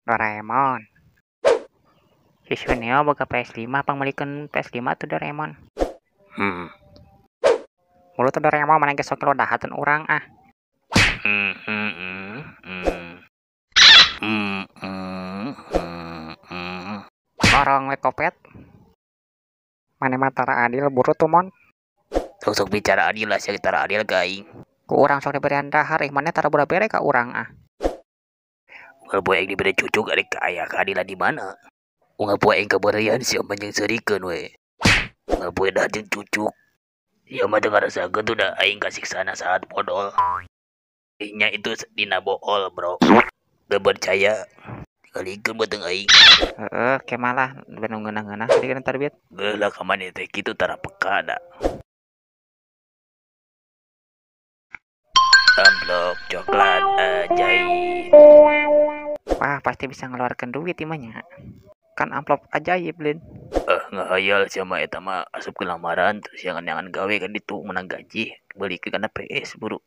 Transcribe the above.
Doraemon. Siswa boga PS5 pangmelikeun PS5 tuh Doraemon. Mulut tuh Doraemon mana geus sok lodahateun urang ah. Lorong we kopet. Mane mah tara adil buru tuh mon. Sok bicara adil lah, sih tara adil gaing. Ku urang sok diberian dahar mana tara bura bere ka urang ah. Unggal poe yang diberi cucuk adek kaya keadilan di mana? Unggal poe yang keberian siapa yang serikeun we. Unggal poe dah jeung cucuk. Ieu mah teu ngarasakeun tuh da aing kasiksana saat podol. Nya itu dina bool, bro. Teu percaya. Kalikeun beuteung aing. Heeh, ke malah bener ngeunah-ngeunah jadi kan terbit. Geula ka maneh teh kitu tara peka da. Amplop coklat ajaib. Wah, pasti bisa ngeluarkan duit imanya. Kan amplop ajaib, Lin. Ngahayal sama eta mah asup ke lamaran terus jangan gawe kan ditu menang gaji beli ke kana PS buru.